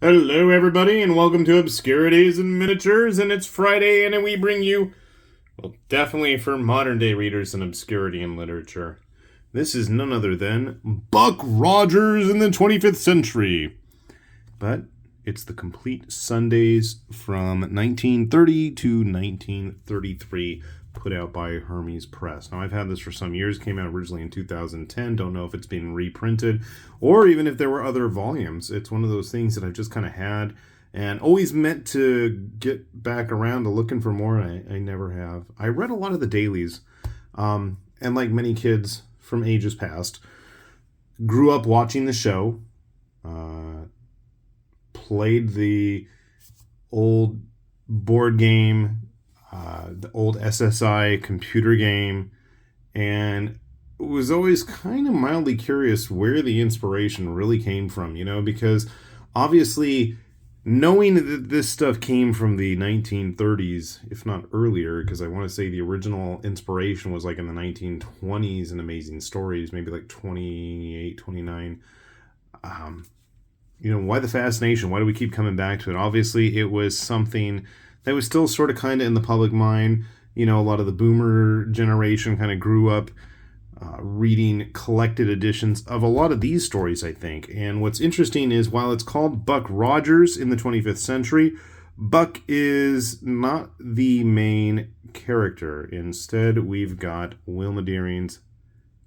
Hello, everybody, and welcome to Obscurities and Miniatures, and it's Friday, and we bring you, well, definitely for modern-day readers, an obscurity in literature. This is none other than Buck Rogers in the 25th Century. But it's the complete Sundays from 1930 to 1933, put out by Hermes Press. Now, I've had this for some years, came out originally in 2010, don't know if it's been reprinted, or even if there were other volumes. It's one of those things that I've just kind of had, and always meant to get back around to looking for more, and I never have. I read a lot of the dailies, and like many kids from ages past, grew up watching the show, played the old board game, the old SSI computer game, and was always kind of mildly curious where the inspiration really came from, because obviously knowing that this stuff came from the 1930s, if not earlier, because I want to say the original inspiration was like in the 1920s in Amazing Stories, maybe like 28, 29. Why the fascination? Why do we keep coming back to it? Obviously, it was something that was still sort of kind of in the public mind. A lot of the boomer generation kind of grew up reading collected editions of a lot of these stories, I think. And what's interesting is while it's called Buck Rogers in the 25th Century, Buck is not the main character. Instead, we've got Wilma Deering's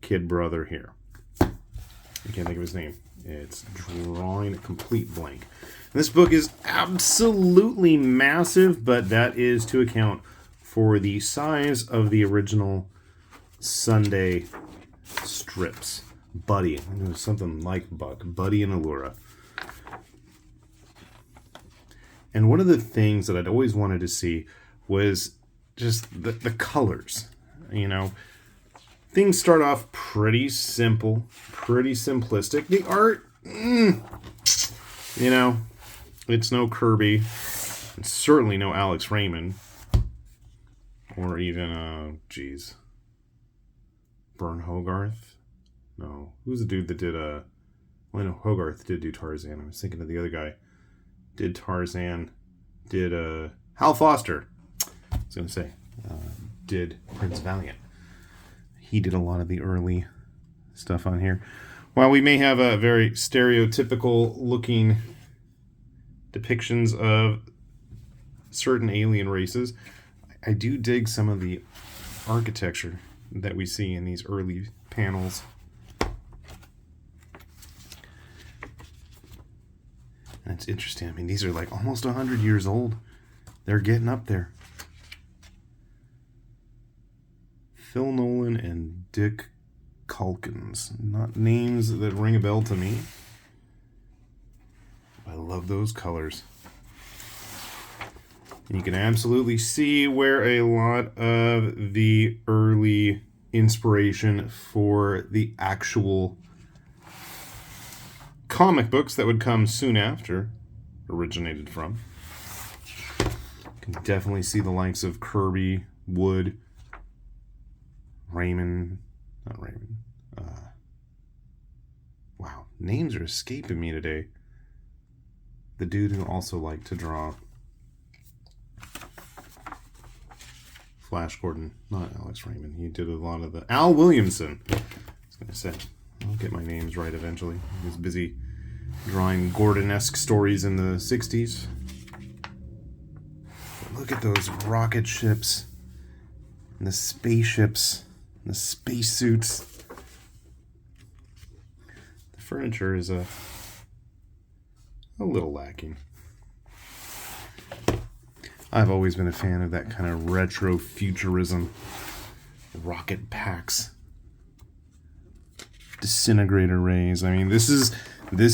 kid brother here. I can't think of his name. It's drawing a complete blank. This book is absolutely massive, but that is to account for the size of the original Sunday strips. Buddy. It was something like Buck. Buddy and Allura. And one of the things that I'd always wanted to see was just the colors. Things start off pretty simple, pretty simplistic. The art, it's no Kirby. It's certainly no Alex Raymond. Or even, Bern Hogarth? No. Who's the dude that did, I know Hogarth did do Tarzan. I was thinking of the other guy. Did Tarzan. Did, Hal Foster. I was going to say. Did Prince Valiant. He did a lot of the early stuff on here. While we may have a very stereotypical looking depictions of certain alien races, I do dig some of the architecture that we see in these early panels. And it's interesting. These are like almost 100 years old. They're getting up there. Phil Nolan and Dick Calkins. Not names that ring a bell to me. I love those colors. And you can absolutely see where a lot of the early inspiration for the actual comic books that would come soon after originated from. You can definitely see the likes of Kirby, Wood, Raymond, not Raymond. Wow, names are escaping me today. The dude who also liked to draw Flash Gordon, not Alex Raymond. He did a lot of the Al Williamson. I was going to say, I'll get my names right eventually. He was busy drawing Gordon-esque stories in the 60s. But look at those rocket ships and the spaceships. The spacesuits. The furniture is a little lacking. I've always been a fan of that kind of retro futurism. Rocket packs. Disintegrator rays. This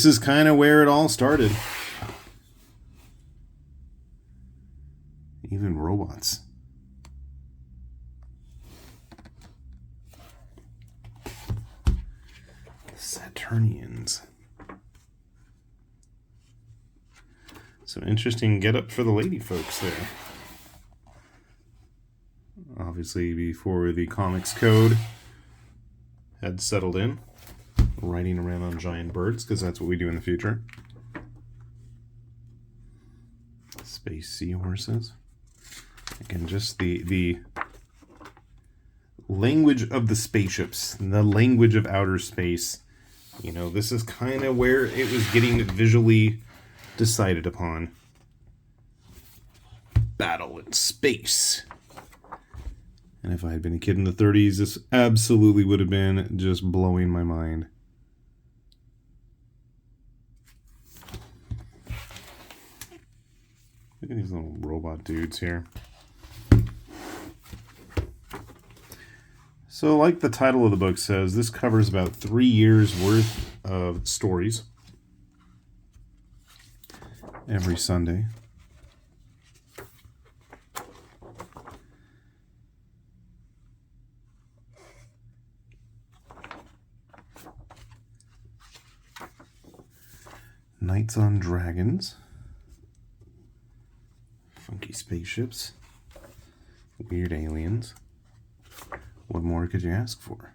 is kind of where it all started. Even robots. Saturnians. Some interesting get-up for the lady folks there. Obviously, before the comics code had settled in, riding around on giant birds, because that's what we do in the future. Space seahorses. Again, just the language of the spaceships, the language of outer space. You know, this is kind of where it was getting visually decided upon. Battle in space. And if I had been a kid in the 30s, this absolutely would have been just blowing my mind. Look at these little robot dudes here. So like the title of the book says, this covers about 3 years worth of stories every Sunday. Knights on Dragons. Funky spaceships. Weird aliens. What more could you ask for?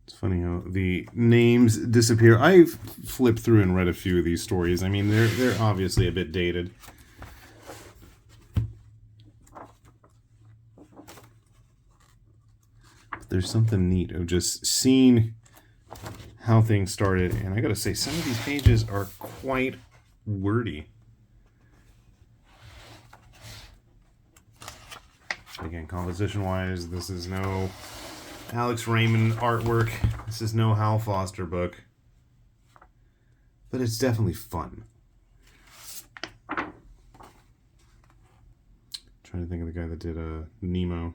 It's funny how the names disappear. I've flipped through and read a few of these stories. I mean, they're obviously a bit dated. But there's something neat of just seeing how things started. And I gotta say, some of these pages are quite wordy. Again, composition-wise, this is no Alex Raymond artwork. This is no Hal Foster book. But it's definitely fun. Trying to think of the guy that did Nemo.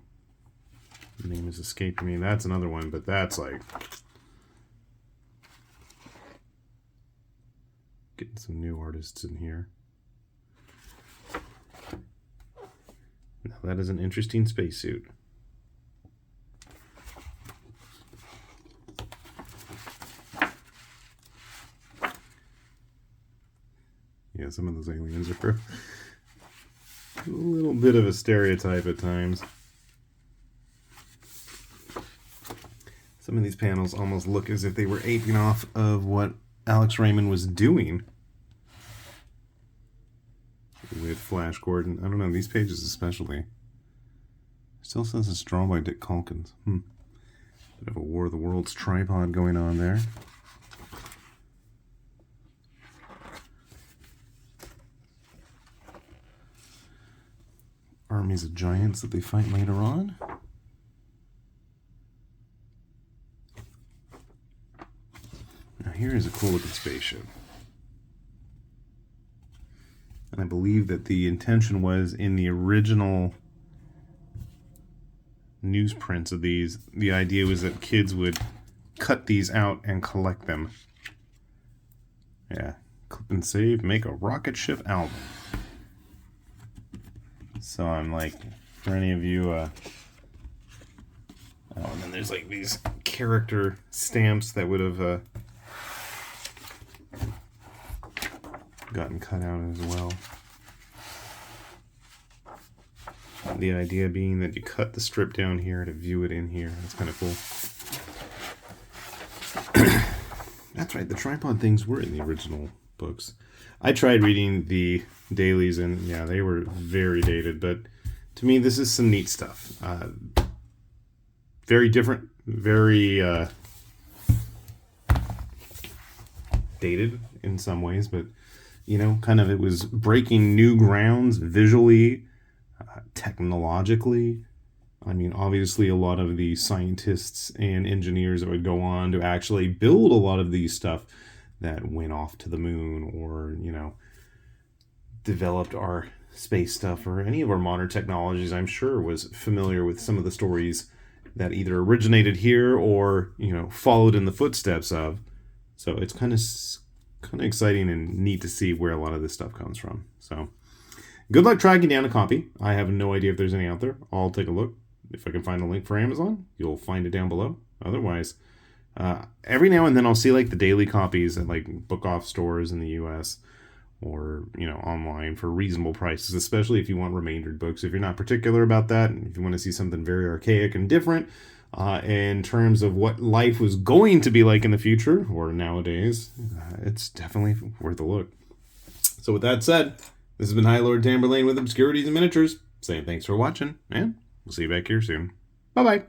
The name has escaped me. That's another one, but that's like... Getting some new artists in here. Now that is an interesting spacesuit. Yeah, some of those aliens are a little bit of a stereotype at times. Some of these panels almost look as if they were aping off of what Alex Raymond was doing with Flash Gordon. I don't know, these pages especially. Still says it's drawn by Dick Calkins. Bit of a War of the Worlds tripod going on there. Armies of giants that they fight later on. Now here is a cool looking spaceship. And I believe that the intention was in the original newsprints of these, the idea was that kids would cut these out and collect them. Yeah, clip and save, make a rocket ship album. So I'm like, for any of you, oh, and then there's like these character stamps that would have gotten cut out as well. The idea being that you cut the strip down here to view it in here. That's kind of cool. That's right, the tripod things were in the original books. I tried reading the dailies and yeah, they were very dated, but to me this is some neat stuff. Very different, very dated in some ways, but you know, kind of it was breaking new grounds visually, technologically. I mean, obviously a lot of the scientists and engineers that would go on to actually build a lot of these stuff that went off to the moon or, you know, developed our space stuff or any of our modern technologies, I'm sure was familiar with some of the stories that either originated here or, you know, followed in the footsteps of. So it's kind of exciting and neat to see where a lot of this stuff comes from. So good luck tracking down a copy. I have no idea if there's any out there. I'll take a look. If I can find a link for Amazon, you'll find it down below. Otherwise, every now and then I'll see like the daily copies at like book off stores in the US or, you know, online for reasonable prices, especially if you want remaindered books. If you're not particular about that, and if you want to see something very archaic and different, in terms of what life was going to be like in the future or nowadays, it's definitely worth a look. So with that said, this has been High Lord Tamberlane with Obscurities and Miniatures, saying thanks for watching, and we'll see you back here soon. Bye-bye.